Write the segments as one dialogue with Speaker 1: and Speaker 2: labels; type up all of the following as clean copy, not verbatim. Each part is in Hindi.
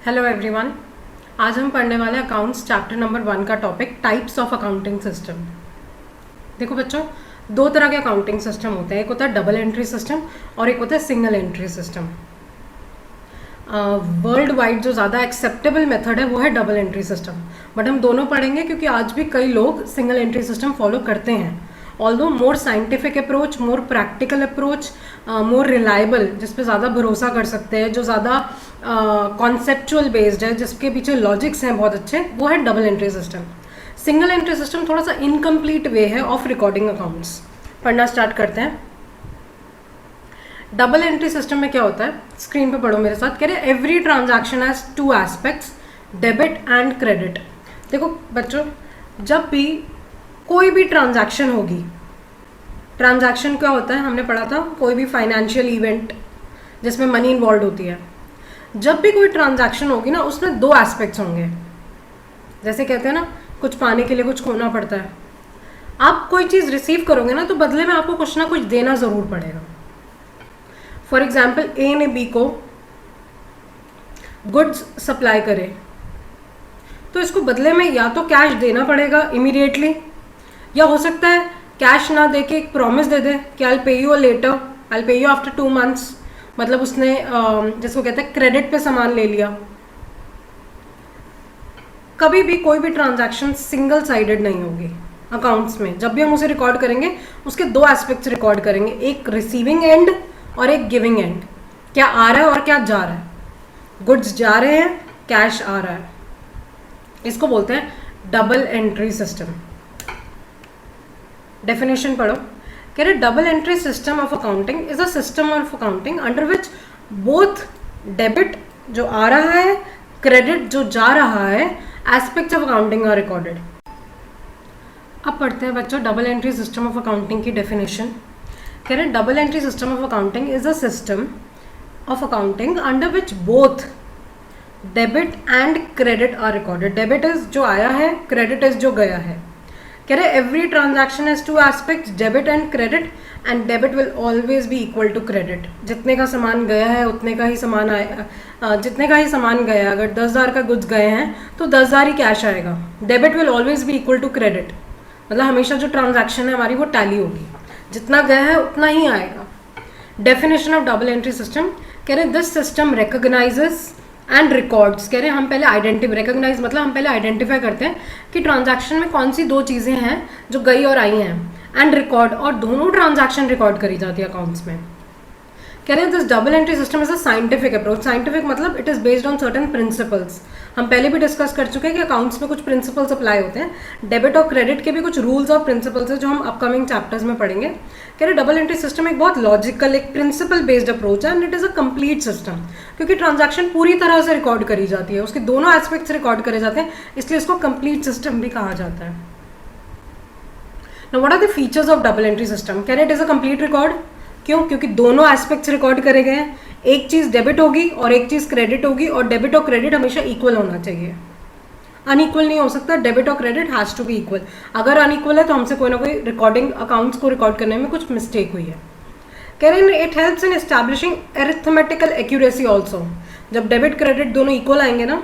Speaker 1: Hello everyone. आज हम पढ़ने वाले अकाउंट्स चैप्टर नंबर 1 का topic types of accounting system. देखो बच्चों, दो तरह के अकाउंटिंग सिस्टम होते हैं, एक होता है डबल एंट्री सिस्टम और एक होता है single entry system. World wide जो ज़्यादा एक्सेप्टेबल मेथड है वो है डबल एंट्री सिस्टम, बट हम दोनों पढ़ेंगे क्योंकि आज भी कई लोग सिंगल एंट्री सिस्टम फॉलो करते हैं। Although more scientific approach, more practical approach, more reliable, जिस पे ज़्यादा भरोसा कर सकते हैं, जो ज़्यादा कॉन्सेप्चुअल बेस्ड है, जिसके पीछे लॉजिक्स हैं बहुत अच्छे, वो है double entry system. Single entry system थोड़ा सा इनकम्प्लीट वे है ऑफ रिकॉर्डिंग अकाउंट्स। पढ़ना स्टार्ट करते हैं। डबल एंट्री सिस्टम में क्या होता है, स्क्रीन पे पढ़ो मेरे साथ। कह रहे every transaction has two aspects, debit and credit. देखो बच्चों, जब भी कोई भी ट्रांजैक्शन होगी, ट्रांजैक्शन क्या होता है हमने पढ़ा था, कोई भी फाइनेंशियल इवेंट जिसमें मनी इन्वॉल्व होती है, जब भी कोई ट्रांजैक्शन होगी ना उसमें दो एस्पेक्ट्स होंगे। जैसे कहते हैं ना, कुछ पाने के लिए कुछ खोना पड़ता है। आप कोई चीज़ रिसीव करोगे ना तो बदले में आपको कुछ ना कुछ देना ज़रूर पड़ेगा। फॉर एग्जाम्पल, ए ने बी को गुड्स सप्लाई करे तो इसको बदले में या तो कैश देना पड़ेगा इमीडिएटली, या हो सकता है कैश ना देके एक प्रॉमिस दे दे कि आई पे यू लेटर, आई पे यू आफ्टर 2 months। मतलब उसने जिसको कहते हैं क्रेडिट पे सामान ले लिया। कभी भी कोई भी ट्रांजैक्शन सिंगल साइडेड नहीं होगी अकाउंट्स में। जब भी हम उसे रिकॉर्ड करेंगे उसके दो एस्पेक्ट्स रिकॉर्ड करेंगे, एक रिसीविंग एंड और एक गिविंग एंड। क्या आ रहा है और क्या जा रहा है। गुड्स जा रहे हैं, कैश आ रहा है। इसको बोलते हैं डबल एंट्री सिस्टम। डेफिनेशन पढ़ो। कह रहे double entry system of accounting is a system of accounting under which both debit जो आ रहा है, क्रेडिट जो जा रहा है, aspects of accounting are recorded. अब पढ़ते हैं बच्चों double entry system of accounting की डेफिनेशन। कह रहे double entry system of accounting is a system of accounting under which both debit and credit are recorded. Debit is जो आया है, क्रेडिट इज जो गया है। कह रहे every transaction has two aspects, debit and credit, and debit will always be equal to credit. जितने का सामान गया है उतने का ही सामान आएगा, जितने का ही सामान गया है। अगर 10,000 का गुड्स गए हैं तो 10,000 ही कैश आएगा। Debit will always be equal to credit, मतलब हमेशा जो ट्रांजैक्शन है हमारी वो टैली होगी, जितना गया है उतना ही आएगा। Definition of double entry system. कह रहे this system recognises and records. कह रहे हम पहले रिकॉग्नाइज मतलब हम पहले आइडेंटिफाई करते हैं कि ट्रांजैक्शन में कौन सी दो चीज़ें हैं जो गई और आई हैं, एंड रिकॉर्ड, और दोनों ट्रांजैक्शन रिकॉर्ड करी जाती है अकाउंट्स में। कह रहे हैं this double entry system is a scientific approach. Scientific मतलब it is based on certain principles. हम पहले भी डिस्कस कर चुके हैं कि अकाउंट्स में कुछ प्रिंसिपल्स अप्लाई होते हैं। डेबिट और क्रेडिट के भी कुछ रूल्स और प्रिंसिपल्स हैं जो हम अपकमिंग चैप्टर्स में पढ़ेंगे। कह रहे डबल एंट्री सिस्टम एक बहुत लॉजिकल, एक प्रिंसिपल बेस्ड अप्रोच है, and it is a complete system, क्योंकि ट्रांजैक्शन पूरी तरह से रिकॉर्ड करी जाती है, उसके दोनों एस्पेक्ट्स रिकॉर्ड करे जाते हैं, इसलिए इसको कंप्लीट सिस्टम भी कहा जाता है। Now what are the features of double entry system. कह रहे it is a complete record. क्यों? क्योंकि दोनों एस्पेक्ट्स रिकॉर्ड करे गए हैं। एक चीज़ डेबिट होगी और एक चीज़ क्रेडिट होगी, और डेबिट और क्रेडिट हमेशा इक्वल होना चाहिए, अनइक्वल नहीं हो सकता। डेबिट और credit has to be equal. अगर अनइक्वल है तो हमसे कोई ना कोई रिकॉर्डिंग, अकाउंट्स को रिकॉर्ड करने में कुछ मिस्टेक हुई है। कह रहे हैं it helps in establishing arithmetical accuracy also. जब डेबिट क्रेडिट दोनों इक्वल आएंगे ना,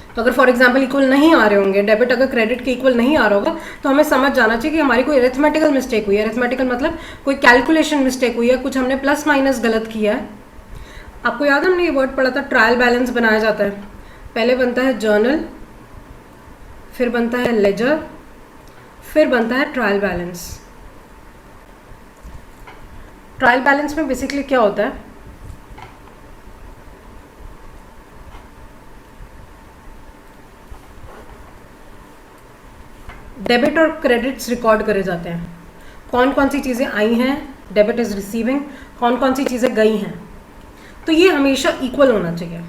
Speaker 1: तो अगर फॉर एग्जाम्पल इक्वल नहीं आ रहे होंगे, डेबिट अगर क्रेडिट के इक्वल नहीं आ रहा होगा, तो हमें समझ जाना चाहिए कि हमारी कोई अरिथमेटिकल मिस्टेक हुई है। अरिथमेटिकल मतलब कोई कैलकुलेशन मिस्टेक हुई है, कुछ हमने प्लस माइनस गलत किया है। आपको याद है हमने ये वर्ड पढ़ा था, ट्रायल बैलेंस बनाया जाता है। पहले बनता है जर्नल, फिर बनता है लेजर, फिर बनता है ट्रायल बैलेंस। ट्रायल बैलेंस में बेसिकली क्या होता है, डेबिट और क्रेडिट्स रिकॉर्ड करे जाते हैं। कौन कौन सी चीज़ें आई हैं, डेबिट इज रिसीविंग, कौन कौन सी चीज़ें गई हैं, तो ये हमेशा इक्वल होना चाहिए।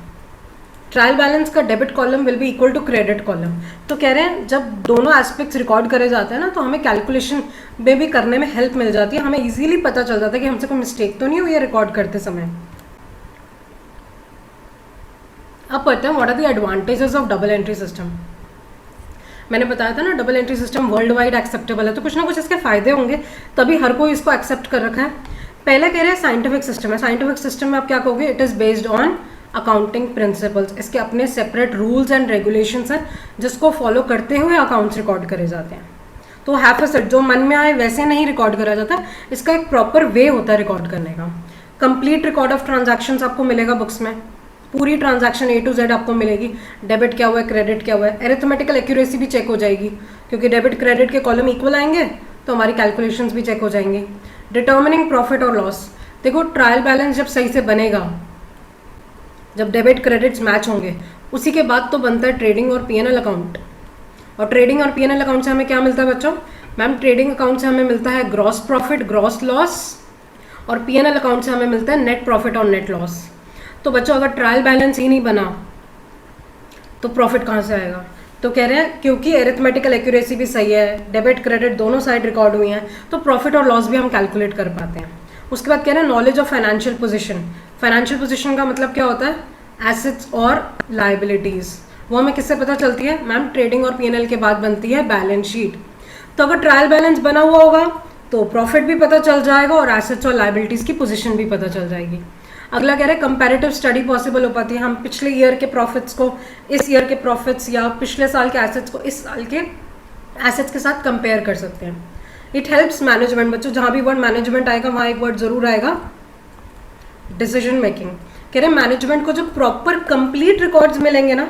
Speaker 1: ट्रायल बैलेंस का debit column will be equal to credit column. तो कह रहे हैं जब दोनों एस्पेक्ट्स रिकॉर्ड करे जाते हैं ना, तो हमें कैलकुलेशन में भी करने में हेल्प मिल जाती है। हमें इजीली पता चल जाता है कि हमसे कोई मिस्टेक तो नहीं हुई है रिकॉर्ड करते समय। अब पढ़ते हैं what are the advantages of double entry system. मैंने बताया था ना double entry system world wide acceptable है, तो कुछ ना कुछ इसके फायदे होंगे, तभी हर कोई इसको एक्सेप्ट कर रखा है। पहले कह रहे हैं साइंटिफिक सिस्टम है। साइंटिफिक सिस्टम में आप क्या कहोगे, it is based on accounting principles, इसके अपने सेपरेट रूल्स एंड रेगुलेशंस हैं जिसको फॉलो करते हुए अकाउंट्स रिकॉर्ड करे जाते हैं। तो हैफ एसेट जो मन में आए वैसे नहीं रिकॉर्ड करा जाता, इसका एक प्रॉपर वे होता है रिकॉर्ड करने का। कंप्लीट रिकॉर्ड ऑफ ट्रांजैक्शंस आपको मिलेगा बुक्स में, पूरी ट्रांजैक्शन A to Z आपको मिलेगी, डेबिट क्या हुआ है, क्रेडिट क्या हुआ है, एरिथमेटिकल एक्यूरेसी भी चेक हो जाएगी क्योंकि डेबिट क्रेडिट के कॉलम इक्वल आएंगे तो हमारी कैलकुलेशंस भी चेक हो जाएंगी। डिटर्मिनिंग प्रॉफिट और लॉस, देखो ट्रायल बैलेंस जब सही से बनेगा, जब डेबिट क्रेडिट्स मैच होंगे, उसी के बाद तो बनता है ट्रेडिंग और P&L अकाउंट। और ट्रेडिंग और P&L अकाउंट से हमें क्या मिलता है बच्चों? मैम ट्रेडिंग अकाउंट से हमें मिलता है ग्रॉस प्रॉफिट, ग्रॉस लॉस, और P&L अकाउंट से हमें मिलता है नेट प्रॉफिट और नेट लॉस। तो बच्चों अगर ट्रायल बैलेंस ही नहीं बना तो प्रॉफिट कहाँ से आएगा? तो कह रहे हैं क्योंकि एरिथमेटिकल एक्यूरेसी भी सही है, डेबिट क्रेडिट दोनों साइड रिकॉर्ड हुई हैं, तो प्रॉफिट और लॉस भी हम कैलकुलेट कर पाते हैं। उसके बाद कह रहे हैं knowledge of financial position. Financial position का मतलब क्या होता है? एसेट्स और लाइबिलिटीज़। वो हमें किससे पता चलती है? मैम ट्रेडिंग और P&L के बाद बनती है बैलेंस शीट। तो अगर ट्रायल बैलेंस बना हुआ होगा तो प्रॉफिट भी पता चल जाएगा और एसेट्स और लाइबिलिटीज़ की पोजीशन भी पता चल जाएगी। अगला कह रहे हैं कंपैरेटिव स्टडी पॉसिबल हो पाती है। हम पिछले ईयर के प्रॉफिट्स को इस ईयर के प्रॉफिट्स या पिछले साल के एसेट्स को इस साल के एसेट्स के साथ कंपेयर कर सकते हैं। इट हेल्प्स मैनेजमेंट, बच्चों जहाँ भी वर्ड मैनेजमेंट आएगा वहाँ एक वर्ड जरूर आएगा डिसीजन मेकिंग। कह रहे हैं मैनेजमेंट को जब प्रॉपर कंप्लीट रिकॉर्ड्स मिलेंगे ना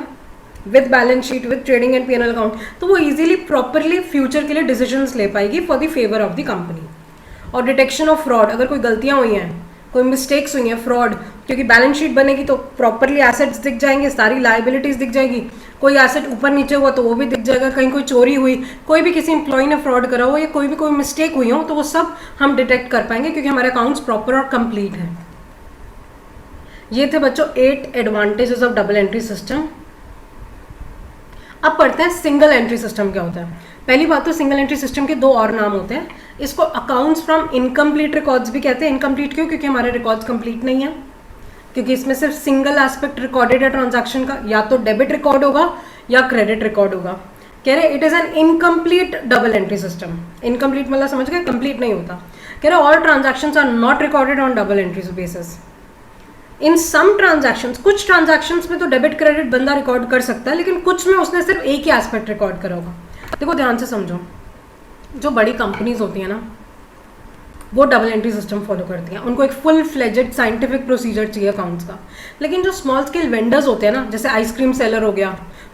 Speaker 1: with balance sheet, with trading and P&L account, तो वो इजीली प्रॉपरली फ्यूचर के लिए डिसीजंस ले पाएगी for the favour of the company. और डिटेक्शन ऑफ फ्रॉड, अगर कोई गलतियाँ हुई हैं, कोई मिस्टेक्स हुई हैं, फ्रॉड, क्योंकि बैलेंस शीट बनेगी तो प्रॉपरली एसेट्स दिख जाएंगे, सारी लाइबिलिटीज दिख जाएगी, कोई एसेट ऊपर नीचे हुआ तो वो भी दिख जाएगा, कहीं कोई चोरी हुई, कोई भी किसी एम्प्लॉय ने फ्रॉड करा हो या कोई मिस्टेक हुई हो तो वो सब हम डिटेक्ट कर पाएंगे क्योंकि हमारे अकाउंट्स प्रॉपर और कंप्लीट हैं। ये थे बच्चों 8 advantages of double entry system. अब पढ़ते हैं सिंगल एंट्री सिस्टम क्या होता है। पहली बात तो सिंगल एंट्री सिस्टम के दो और नाम होते हैं। इसको अकाउंट्स फ्रॉम इनकम्प्लीट रिकॉर्ड्स भी कहते हैं। इनकम्प्लीट क्यों? क्योंकि हमारे रिकॉर्ड्स कंप्लीट नहीं है, क्योंकि इसमें सिर्फ सिंगल एस्पेक्ट रिकॉर्डेड है ट्रांजैक्शन का, या तो डेबिट रिकॉर्ड होगा या क्रेडिट रिकॉर्ड होगा। कह रहे it is an incomplete double entry system. Incomplete मतलब समझ गए, कंप्लीट नहीं होता। कह रहे all transactions are not recorded on double entry basis. In some transactions, कुछ ट्रांजैक्शंस में तो डेबिट क्रेडिट बंदा रिकॉर्ड कर सकता है, लेकिन कुछ में उसने सिर्फ एक ही एस्पेक्ट रिकॉर्ड करा होगा। देखो ध्यान से समझो, जो बड़ी कंपनीज होती है ना वो डबल एंट्री सिस्टम फॉलो करती हैं, उनको एक फुल फ्लेजेड साइंटिफिक प्रोसीजर चाहिए अकाउंट्स का। लेकिन जो स्मॉल स्केल वेंडर्स होते हैं ना, जैसे आइसक्रीम सेलर हो गया,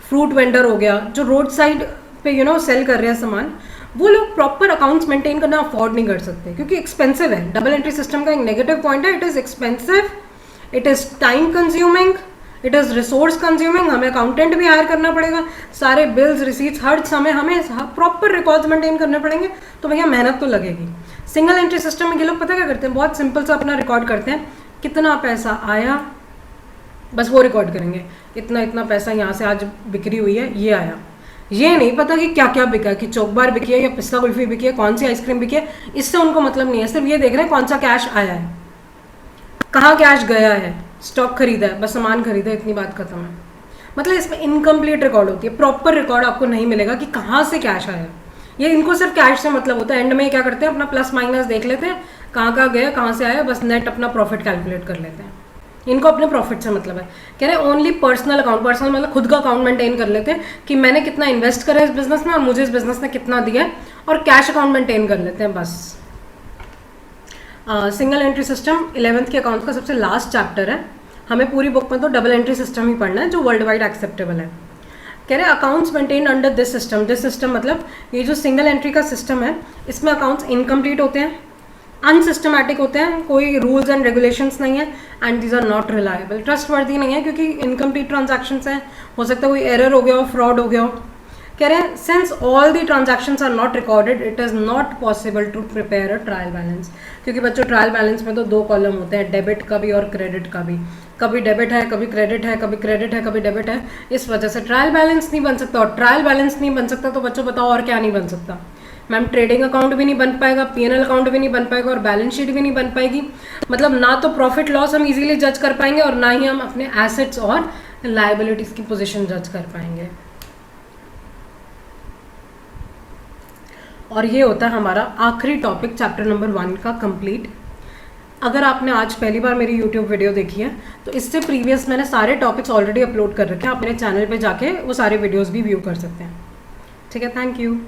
Speaker 1: फ्रूट वेंडर हो गया, जो रोड साइड पे सेल कर रहे हैं सामान, वो लोग प्रॉपर अकाउंट्स मेंटेन करना अफोर्ड नहीं कर सकते क्योंकि एक्सपेंसिव है। डबल एंट्री सिस्टम का एक नेगेटिव पॉइंट है, it is expensive, it is time consuming, it is resource consuming. हमें अकाउंटेंट भी हायर करना पड़ेगा, सारे बिल्स रिसीट्स हर समय हमें प्रॉपर रिकॉर्ड्स मेंटेन करने पड़ेंगे, तो भैया मेहनत तो लगेगी। सिंगल एंट्री सिस्टम में ये लोग पता क्या करते हैं, बहुत सिंपल सा अपना रिकॉर्ड करते हैं, कितना पैसा आया बस वो रिकॉर्ड करेंगे, इतना इतना पैसा यहाँ से आज बिक्री हुई है, ये आया। ये नहीं पता कि क्या क्या बिका है, कि चौक बार बिकी है या पिस्ता कुल्फी बिकी है, कौन सी आइसक्रीम बिकी है, इससे उनको मतलब नहीं है। सिर्फ ये देख रहे हैं कौन सा कैश आया है, कहाँ कैश गया है, स्टॉक खरीदा है, बस सामान खरीदा है, इतनी बात खत्म है। मतलब इसमें इनकम्प्लीट रिकॉर्ड होती है, प्रॉपर रिकॉर्ड आपको नहीं मिलेगा कि कहाँ से कैश आया। ये इनको सिर्फ कैश से मतलब होता है। एंड में क्या करते हैं, अपना प्लस माइनस देख लेते हैं, कहाँ कहाँ गया, कहाँ से आया, बस नेट अपना प्रॉफिट कैलकुलेट कर लेते हैं। इनको अपने प्रॉफिट से मतलब है। कह रहे हैं ओनली पर्सनल अकाउंट, पर्सनल मतलब खुद का अकाउंट मेंटेन कर लेते हैं कि मैंने कितना इन्वेस्ट करा इस बिजनेस में और मुझे इस बिजनेस ने कितना दिया है, और कैश अकाउंट मेंटेन कर लेते हैं बस। सिंगल एंट्री सिस्टम 11th के अकाउंट्स का सबसे लास्ट चैप्टर है। हमें पूरी बुक में तो डबल एंट्री सिस्टम ही पढ़ना है जो वर्ल्ड वाइड एक्सेप्टेबल है। कह रहे accounts maintain under this system. This system मतलब ये जो सिंगल एंट्री का सिस्टम है, इसमें अकाउंट्स इनकम्प्लीट होते हैं, अनसिस्टमैटिक होते हैं, कोई रूल्स एंड रेगुलेशंस नहीं है, and these are not reliable, trustworthy नहीं है क्योंकि इनकम्प्लीट ट्रांजैक्शंस हैं, हो सकता है कोई एरर हो गया हो, फ्रॉड हो गया हो। कह रहे हैं since all the transactions are not recorded it is not possible to prepare a trial balance. क्योंकि बच्चों ट्रायल बैलेंस में तो दो कॉलम होते हैं, डेबिट का भी और क्रेडिट का भी। कभी डेबिट है, कभी क्रेडिट है, कभी क्रेडिट है, कभी डेबिट है, इस वजह से ट्रायल बैलेंस नहीं बन सकता। और ट्रायल बैलेंस नहीं बन सकता तो बच्चों बताओ और क्या नहीं बन सकता। मैम ट्रेडिंग अकाउंट भी नहीं बन पाएगा, P&L अकाउंट भी नहीं बन पाएगा, और बैलेंस शीट भी नहीं बन पाएगी। मतलब ना तो प्रॉफिट लॉस हम इजीली जज कर पाएंगे और ना ही हम अपने एसेट्स और लायबिलिटीज की पोजीशन जज कर पाएंगे। और ये होता है हमारा आखिरी टॉपिक चैप्टर नंबर 1 का कंप्लीट। अगर आपने आज पहली बार मेरी यूट्यूब वीडियो देखी है तो इससे प्रीवियस मैंने सारे टॉपिक्स ऑलरेडी अपलोड कर रखे हैं, आप मेरे चैनल पे जाके वो सारे वीडियोस भी व्यू कर सकते हैं। ठीक है, थैंक यू।